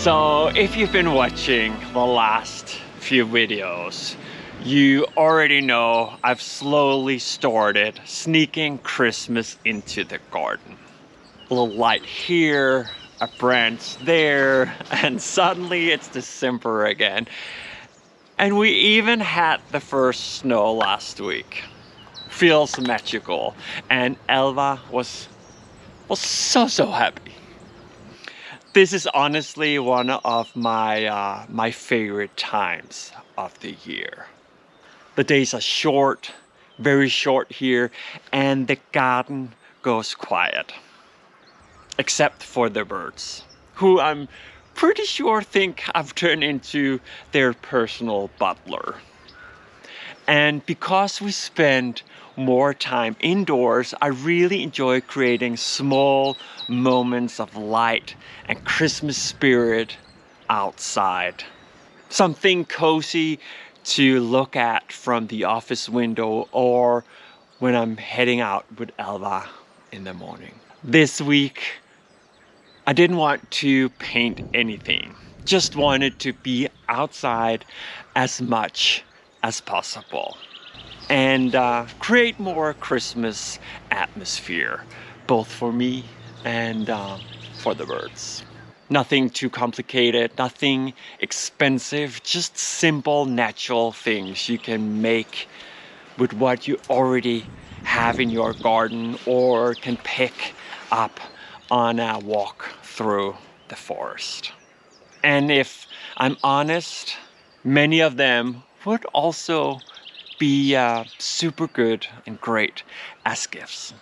So if you've been watching the last few videos, you already know I've slowly started sneaking Christmas into the garden. A little light here, a branch there, and suddenly it's December again. And we even had the first snow last week. Feels magical, and Alvar was so happy. This is honestly one of my favorite times of the year. The days are short, very short here, and the garden goes quiet. Except for the birds, who I'm pretty sure think I've turned into their personal butler. And because we spend more time indoors, I really enjoy creating small moments of light and Christmas spirit outside. Something cozy to look at from the office window or when I'm heading out with Alva in the morning. This week, I didn't want to paint anything. Just wanted to be outside as much as possible and create more Christmas atmosphere, both for me and for the birds. Nothing too complicated, nothing expensive, just simple natural things you can make with what you already have in your garden or can pick up on a walk through the forest. And if I'm honest, many of them would also be super good and great as gifts.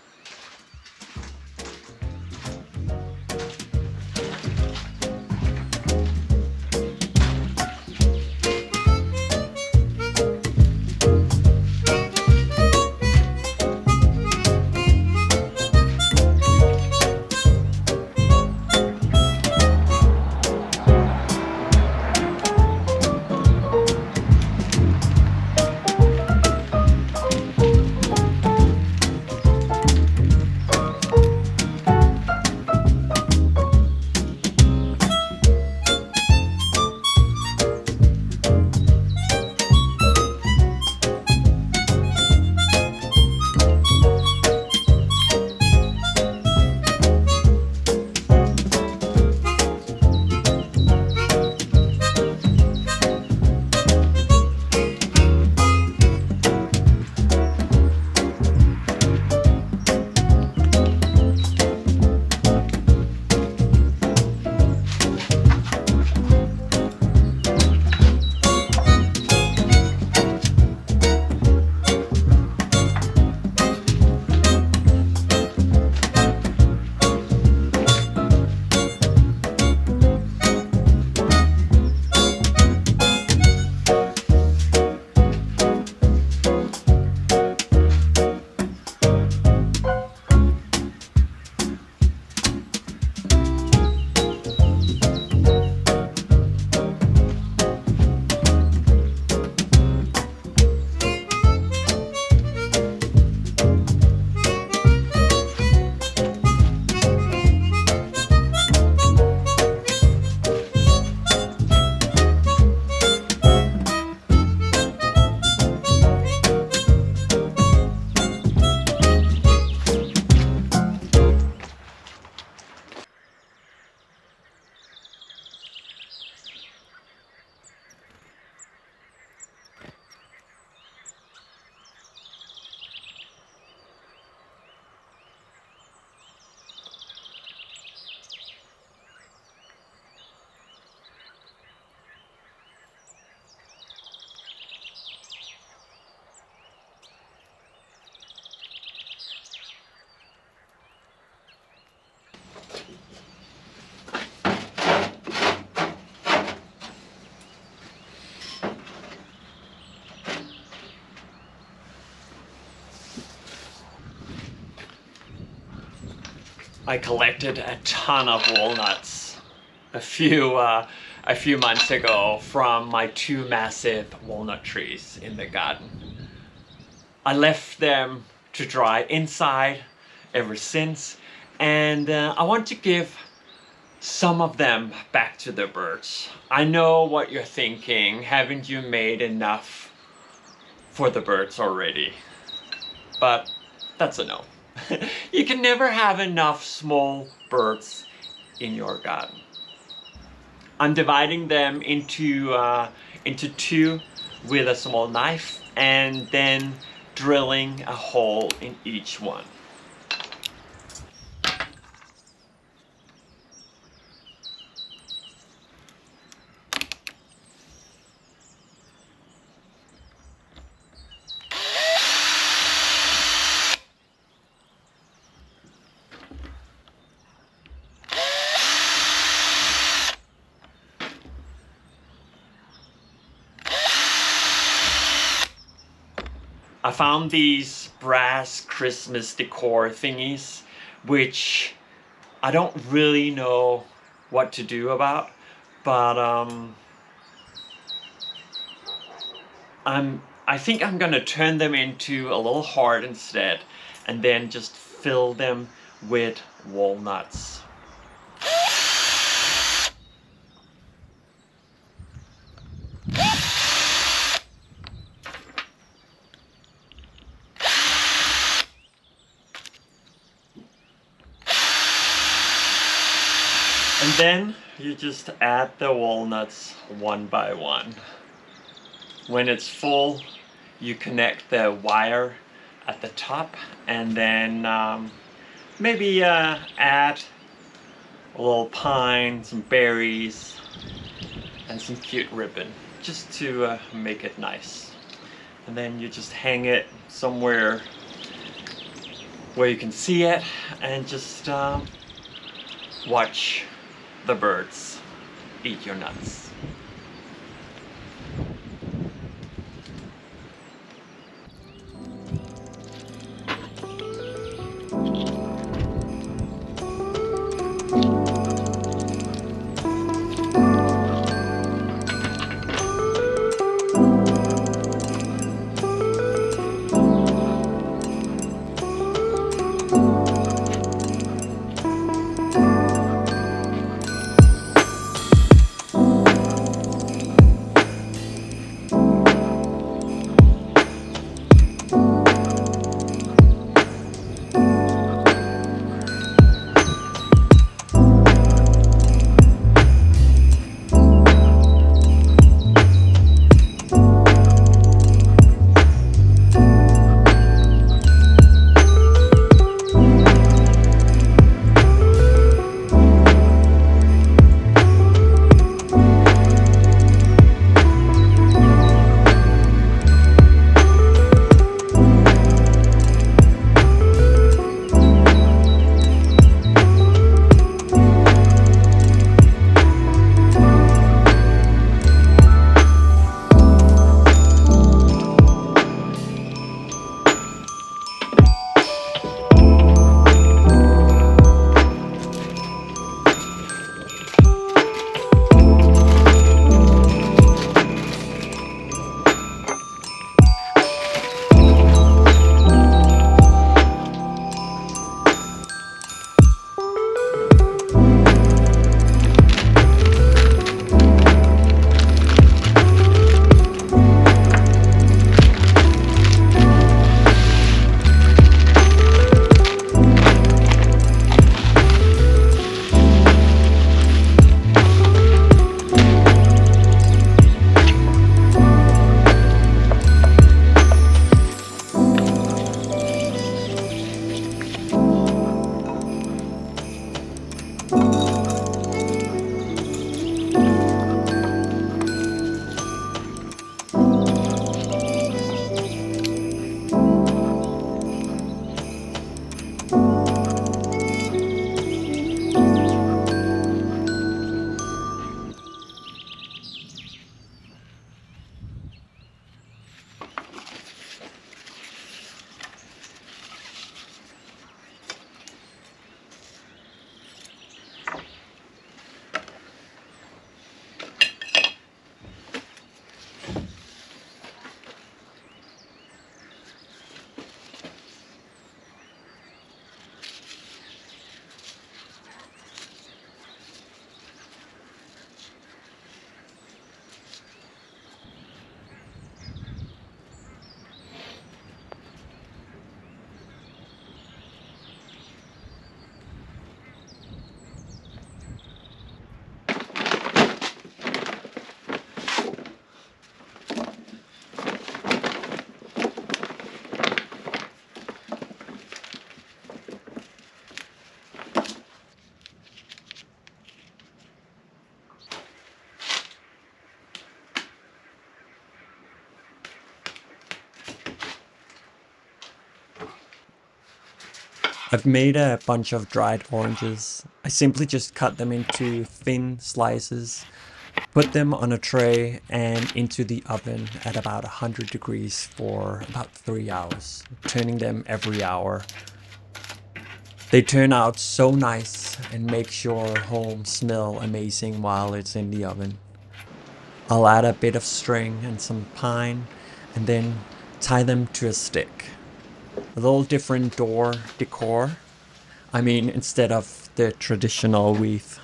I collected a ton of walnuts a few months ago from my two massive walnut trees in the garden. I left them to dry inside ever since, and I want to give some of them back to the birds. I know what you're thinking. Haven't you made enough for the birds already? But that's a no. You can never have enough small birds in your garden. I'm dividing them into two with a small knife and then drilling a hole in each one. I found these brass Christmas decor thingies, which I don't really know what to do about, but I think I'm gonna turn them into a little heart instead, and then just fill them with walnuts. And then you just add the walnuts one by one. When it's full, you connect the wire at the top, and then maybe add a little pine, some berries, and some cute ribbon, just to make it nice. And then you just hang it somewhere where you can see it, and just watch the birds eat your nuts. I've made a bunch of dried oranges. I simply just cut them into thin slices, put them on a tray and into the oven at about 100 degrees for about 3 hours, turning them every hour. They turn out so nice and make your home smell amazing while it's in the oven. I'll add a bit of string and some pine and then tie them to a stick. A little different door decor. I mean, instead of the traditional wreath.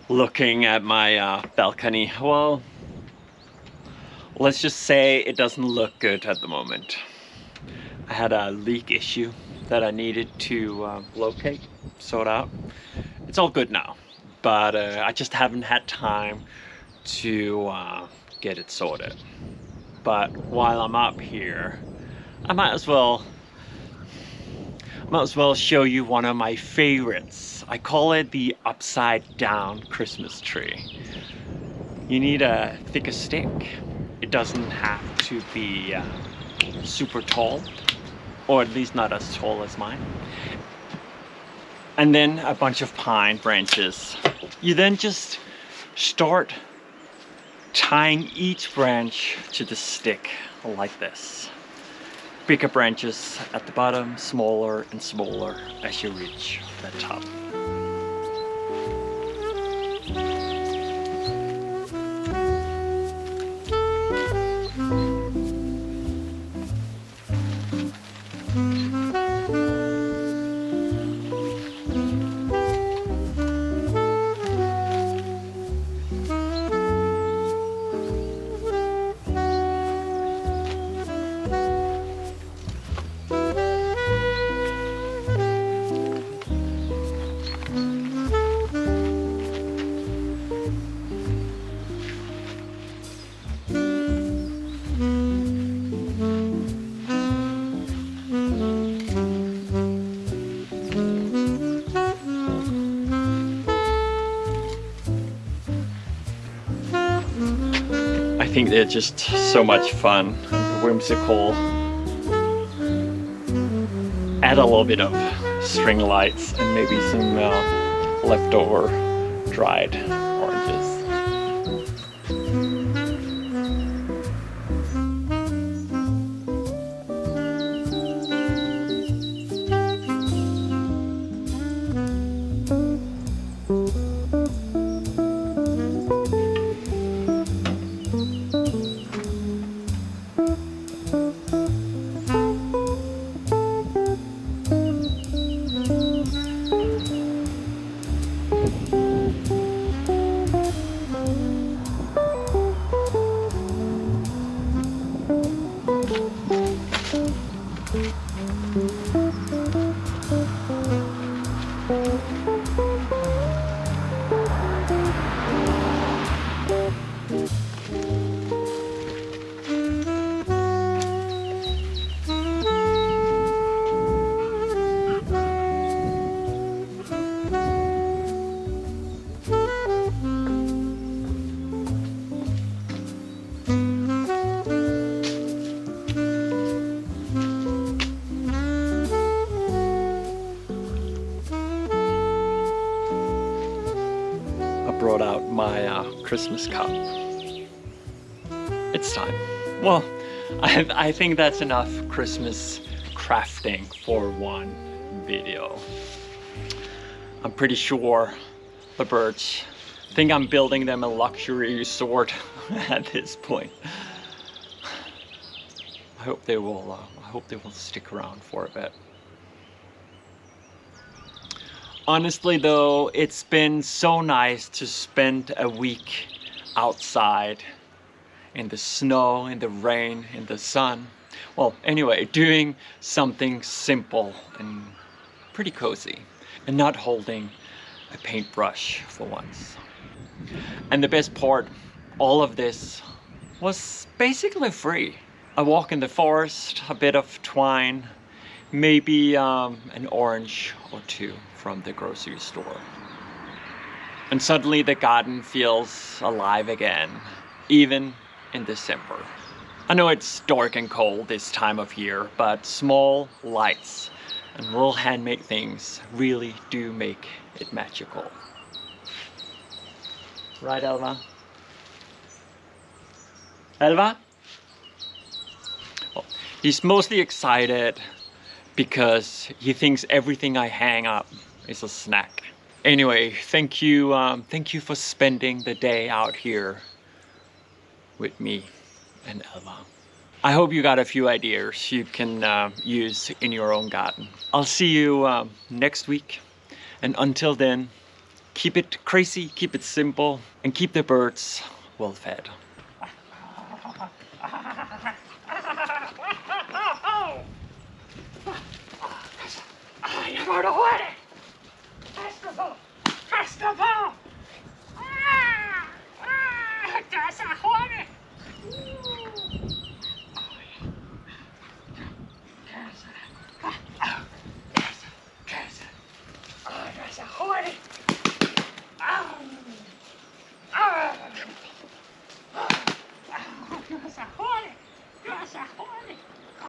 Looking at my balcony, well, let's just say it doesn't look good at the moment. I had a leak issue that I needed to locate, sort out. It's all good now, but I just haven't had time to get it sorted. But while I'm up here, I might as well show you one of my favorites. I call it the upside down Christmas tree. You need a thicker stick. It doesn't have to be super tall, or at least not as tall as mine. And then a bunch of pine branches. You then just start tying each branch to the stick like this. Bigger branches at the bottom, smaller and smaller as you reach the top. I think they're just so much fun and whimsical. Add a little bit of string lights and maybe some leftover dried oranges. Brought out my Christmas cup. It's time. Well, I think that's enough Christmas crafting for one video. I'm pretty sure the birds think I'm building them a luxury resort at this point. I hope they will stick around for a bit. Honestly though, it's been so nice to spend a week outside in the snow, in the rain, in the sun. Well, anyway, doing something simple and pretty cozy and not holding a paintbrush for once. And the best part, all of this was basically free. A walk in the forest, a bit of twine, maybe an orange or two from the grocery store. And suddenly the garden feels alive again, even in December. I know it's dark and cold this time of year, but small lights and little handmade things really do make it magical. Right, Alva? Alva? Well, he's mostly excited because he thinks everything I hang up is a snack. Anyway, thank you for spending the day out here with me and Alva. I hope you got a few ideas you can use in your own garden. I'll see you next week, and until then, keep it crazy, keep it simple, and keep the birds well fed. Gracias,